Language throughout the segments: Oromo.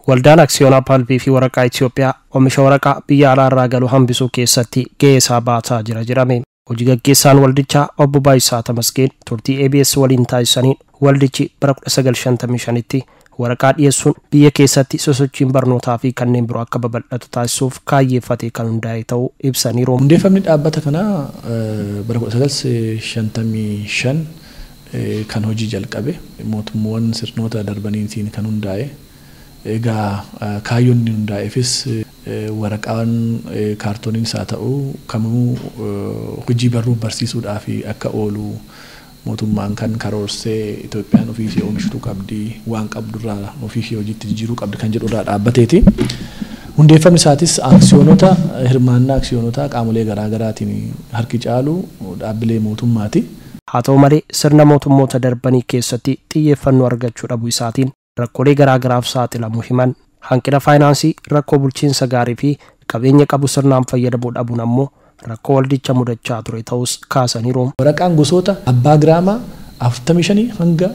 Waldaan aksiyoonaa Palbii fi waraqaa Itoophiyaa oomisha waraqaa biyya alaarraa galu hambisuu keessatti gahee isaa baataa jira jedhame. Hojii gaggeessaan waldichaa Obbo Baayisaa Tamasgeen turtii ABS waliin taasisaniin waldichi bara 1955tti waraqaa dhiyeessuun biyya keessatti sosochiin barnootaa fi kanneen biroo akka babal'atu taasisuuf kaayyeeffatee kan hundaa'e ta'uu ibsaniiru. Hundeeffamni dhaabbata kanaa bara 1955 kan hojii jalqabe mootummoonni sirnoota darbaniitiin kan hundaa'e. Egaa kaayyoon hundaa'eefis waraqaan kaartooniin isaa ta'uu kamuu hojii barruu barsiisuudhaaf akka oolu mootummaan kan karoorsee Itoophiyaan ofiishee oomishtuu qabdi waan qabdurraa ofiishee hojiitti jijjiiruu qabdi kan jedhurraa dhaabbateeti. Hundeeffamni isaatis aksiyoonota hirmaannaa aksiyoonota qaamolee garaagaraatiin harki caalu dhaabbilee mootummaati. Haa ta'u malee sirna mootummoota darbanii keessatti xiyyeeffannoo argachuu dhabuu isaatiin rakkoolee garaagaraaf saaxilamuu himan. Hanqina faayinaansii, rakkoo bulchiinsa gaarii fi qabeenya qabu sirnaan fayyadamuu dhabuun ammoo rakkoo waldicha mudachaa ture ta'us kaasaniiru. Waraqaan gosoota abbaa giraamaa 45 hanga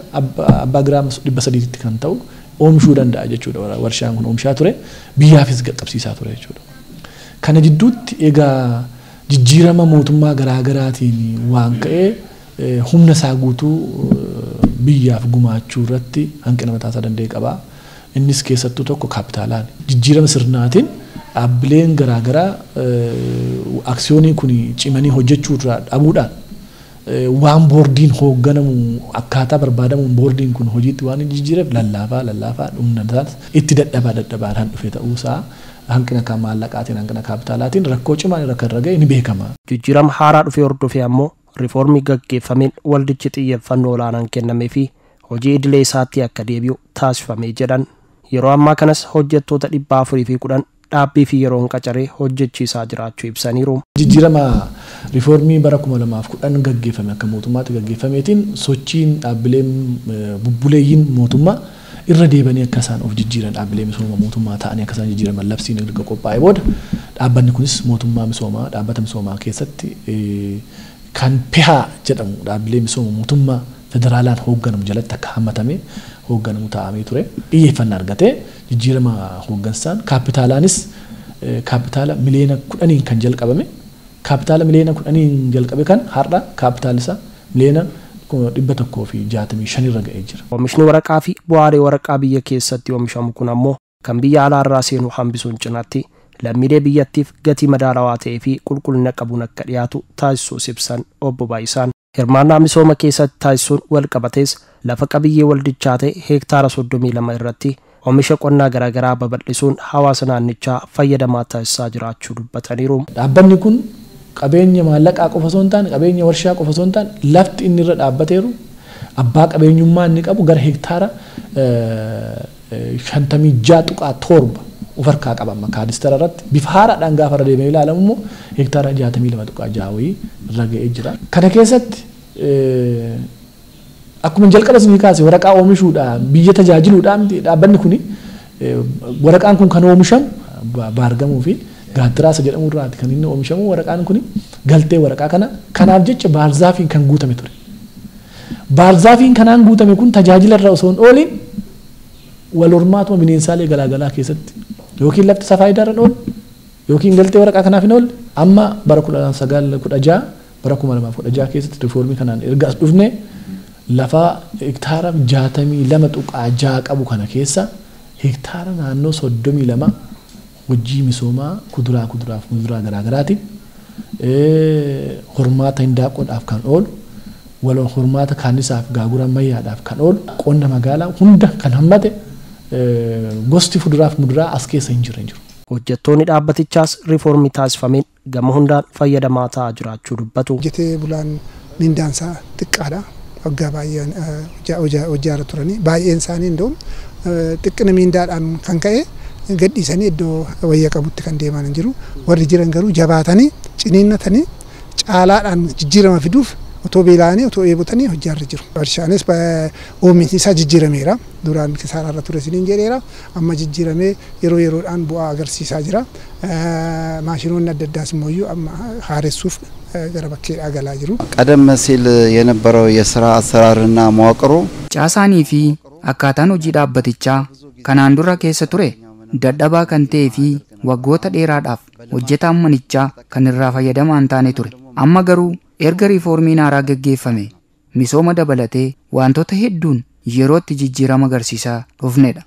abbaa giraamaa 300tti kan ta'u oomishuu danda'a jechuudha. Warshaan kun oomishaa ture, biyyaafis qaqqabsiisaa ture jechuudha. Kana jidduutti egaa jijjiirama mootummaa garaagaraatiin waan ka'ee humna isaa guutuu biyyaaf gumaachuu irratti hanqina mataa isaa danda'e qaba. Innis keessattuu tokko kaapitaalaan jijjiirama sirnaatiin dhaabbileen garaagaraa aksiyoonii kun cimanii hojjechuu irraa dhabuudhaan waan boordiin hoogganamu akkaataa barbaadamuun boordiin kun hojiitti waan jijjiireef lallaafaa dhumna isaas itti dadhabaan dhufe ta'uusaa hanqina kan maallaqaatiin hanqina kaapitaalaatiin rakkoo cimaan irra kan raga'e ni beekama. Jijjiirama haaraa dhufee hordofee ammoo riifoormii gaggeeffameen waldichi xiyyeeffannoo olaanaan kennamee fi hojii idilee isaatti akka deebi'u taasifamee jedhan. Yeroo ammaa kanas hojjettoota 410 dhaabbii fi yeroon qacaree hojjechiisaa jiraachuu ibsaniiru. Jijjiirama riifoormii bara 2010 gaggeeffame akka mootummaatti gaggeeffameetiin sochiin dhaabbileen bubbuleeyyiin mootummaa irra deebanii akka isaan of jijjiiran dhaabbilee misooma mootummaa ta'anii akka isaan jijjiiraman labsiin erga qophaa'ee booda dhaabbanni kunis mootummaa misoomaa dhaabbata misoomaa keessatti kan PHA jedhamu dhaabbilee misooma mootummaa federaalaan hoogganamu jalatti akka hammatame hoogganamu ta'amee ture. Xiyyeeffannaa argatee jijjiirama hooggansaan kaapitaalaanis kaapitaala miliyoona 10 kan jalqabame kaapitaala miliyoona 10 jalqabe kan har'a kaapitaalisa miliyoona 165 irra ga'ee jira. Oomishni waraqaa fi bu'aalee waraqaa biyya keessatti oomishamu kun ammoo kan biyya alaarraa seenuu hambisuun cinaatti lammiilee biyyattiif gatii madaalawaa ta'ee fi qulqullina qabuun akka dhiyaatu taasisuus ibsan Obbo Baayisaan. Hirmaannaa misooma keessatti taasisuun wal qabatees lafa qabiyyee waldichaa ta'e heektaara 32 irratti oomisha qonnaa garaagaraa babal'isuun hawaasa naannichaa fayyadamaa taasisaa jiraachuu dubbataniiru. Dhaabbanni kun qabeenya maallaqaa qofa osoo hin taane qabeenya warshaa qofa osoo hin taane lafti inni irra dhaabbateeru abbaa qabeenyummaa inni qabu gara heektaara 56.7 ufarkaa qabama kaadistara irratti bifa haaraadhaan gaafa irra deemee ilaalamu immoo heektaara 62.6 irra ga'ee jira. Kana keessatti akkuma jalqaba isin kaase waraqaa oomishuudhaan biyya tajaajiluudhaan dhaabbanni kun waraqaan kun kan oomishamu baargamuu fi gaattiraasa jedhamu irraati kan inni oomishamu waraqaan kun galtee waraqaa kana kanaaf jecha baarzaafiin kan guutame ture. Baarzaafiin kanaan guutame kun tajaajila irra osoo hin ooliin wal hormaatuma bineensaalee garaagaraa keessatti yookiin lafti isaa faayidaa irra oolu yookiin galtee waraqaa kanaaf hin oolle amma bara 1916 bara 2016 keessatti riifoormii kanaan erga as dhufne lafa hektaara 62.6 qabu kana keessa hektaara naannoo 32 hojii misoomaa kuduraaf muduraa garaagaraatiin hormaata hindaaqqoodhaaf kan oolu wal hormaata kaannisaaf gaagura ammayyaadhaaf kan oolu qonna magaalaa hunda kan hammate gosti fuduraaf muduraa as keessa hin jiru. Hojjettoonni dhaabbatichaas riifoormii taasifameen gama hundaan fayyadamaa ta'aa jiraachuu dubbatu. Hojjetee bulaan mindaansaa xiqqaadha. Waggaa baay'ee hojjaarra turanii baay'een isaanii indoom xiqqina mindaadhaan kan ka'e gadhiisanii iddoo wayya qabutti kan deeman hin jiru. Warri jiran garuu jabaatanii ciniinnatanii caalaadhaan jijjiirama fiduuf otoo beela'anii otoo eebotanii hojjaarra jiru. Warshaanis oomishni isaa jijjiirameera. Duraan kisaararra ture isiniin jedheera. Amma jijjiiramee yeroo yeroodhaan bu'aa agarsiisaa jira. Maashinoonni adda addaas immoo amma haaressuuf gara bakkeedhaa galaa jiru. ቀደም ሲል የነበረው የሥራ አሰራርና መዋቅሩ ጫሳኒ ፊ akkaataan hojii dhaabbatichaa kanaan dura keessa ture dadhabaa kan ta'ee fi waggoota dheeraadhaaf hojjetaan manichaa kan irraa fayyadamaa hin taane ture. Amma garuu erga riifoormiin haaraa gaggeeffame misooma dabalatee wantoota hedduun yerootti jijjiirama agarsiisaa dhufnedha.